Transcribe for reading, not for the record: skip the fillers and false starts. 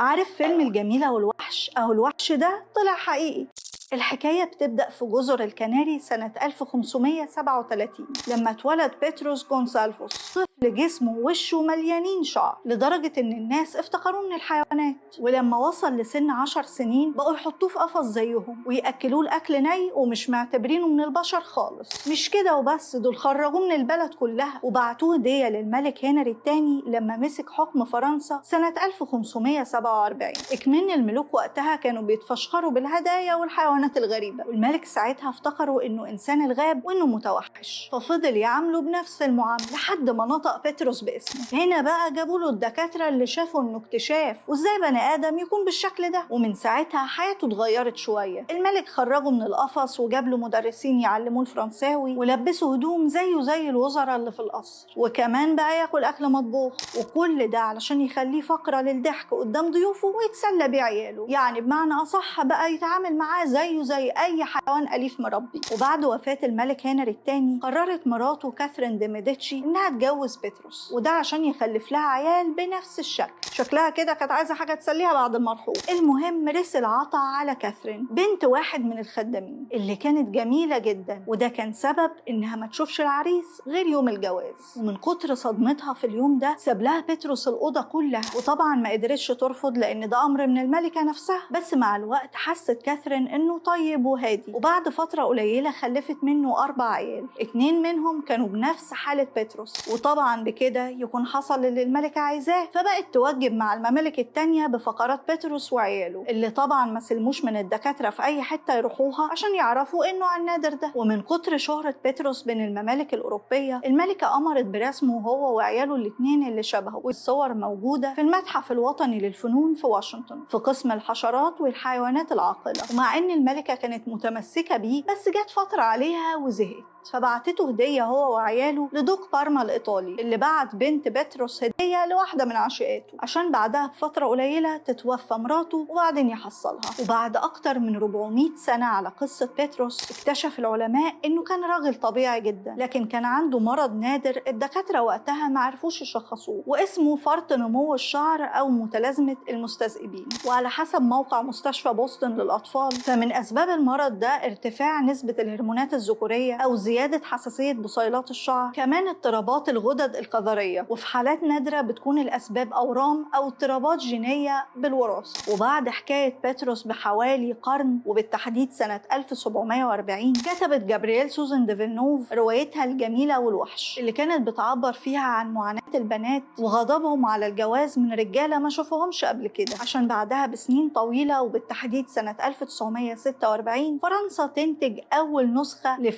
عارف فيلم الجميلة والوحش؟ أهو الوحش ده طلع حقيقي. الحكاية بتبدأ في جزر الكناري سنة 1537 لما اتولد بيتروس جونسالفوس، طفل جسمه ووشه مليانين شعر لدرجة إن الناس افتكروه من الحيوانات. ولما وصل لسن 10 سنين بقوا يحطوه في قفص زيهم ويأكلوه الأكل ني ومش معتبرينه من البشر خالص. مش كده وبس، دول خرجوه من البلد كلها وبعتوه هدية للملك هنري الثاني لما مسك حكم فرنسا سنة 1547. إكمن الملوك وقتها كانوا بيتفشخروا بالهدايا والحيوانات الغريبة، والملك ساعتها افتكروا انه انسان الغاب وانه متوحش، ففضل يعامله بنفس المعاملة لحد ما نطق بيتروس باسمه. هنا بقى جابوا له الدكاترة اللي شافوا انه اكتشاف وازاي بني ادم يكون بالشكل ده، ومن ساعتها حياته اتغيرت شوية. الملك خرجه من القفص وجاب له مدرسين يعلموه الفرنساوي ولبسه هدوم زيه زي الوزراء اللي في القصر، وكمان بقى ياكل اكل مطبوخ، وكل ده علشان يخليه فقرة للضحك قدام ضيوفه ويتسلى بعياله. يعني بمعنى اصح بقى يتعامل معاه زيه زي اي حيوان اليف مربي. وبعد وفاة الملك هنري الثاني قررت مراته كاثرين دي ميديتشي انها تجوز بيتروس، وده عشان يخلف لها عيال بنفس الشكل. شكلها كده كانت عايزه حاجه تسليها بعد المرحوم. المهم رسل عطا على كاثرين بنت واحد من الخدامين اللي كانت جميله جدا، وده كان سبب انها ما تشوفش العريس غير يوم الجواز. ومن كتر صدمتها في اليوم ده ساب لها بيتروس الاوضه كلها، وطبعا ما قدرتش ترفض لان ده امر من الملكه نفسها. بس مع الوقت حست كاثرين انه طيب وهادي، وبعد فترة قليلة خلفت منه 4 عيال، 2 منهم كانوا بنفس حالة بيتروس. وطبعا بكده يكون حصل اللي الملكة عايزاه، فبقت توجب مع الممالك التانية بفقرات بيتروس وعياله، اللي طبعا ما سلموش من الدكاترة في أي حتة يروحوها عشان يعرفوا إنه عن النادر ده. ومن كتر شهرة بيتروس بين الممالك الأوروبية الملكة أمرت برسمه هو وعياله الاتنين اللي شبهه، والصور موجودة في المتحف الوطني للفنون في واشنطن في قسم الحشرات والحيوانات العاقلة. ومع إن الملكة كانت متمسكة بيه، بس جت فترة عليها وزهقت، فبعتته هدية هو وعياله لدوق بارما الإيطالي، اللي بعت بنت بيتروس هدية لواحدة من عشيقاته عشان بعدها بفترة قليلة تتوفى مراته وبعدين يحصلها. وبعد أكتر من 400 سنة على قصة بيتروس اكتشف العلماء إنه كان راجل طبيعي جدا، لكن كان عنده مرض نادر الدكاترة وقتها ما عرفوش يشخصوه، واسمه فرط نمو الشعر أو متلازمة المستذئبين. وعلى حسب موقع مستشفى بوسطن للأطفال فمن أسباب المرض ده ارتفاع نسبة الهرمونات الذكورية أو زيادة حساسية بصيلات الشعر، كمان اضطرابات الغدد الكظرية، وفي حالات نادرة بتكون الأسباب أورام أو اضطرابات جينية بالوراثة. وبعد حكاية بيتروس بحوالي قرن وبالتحديد سنة 1740 كتبت جابرييل سوزان دي فيلنوف روايتها الجميلة والوحش، اللي كانت بتعبر فيها عن معاناة البنات وغضبهم على الجواز من رجالة ما شافوهمش قبل كده، عشان بعدها بسنين طويلة وبالتحديد سنة 1946 فرنسا تنتج أول نسخة لفيلم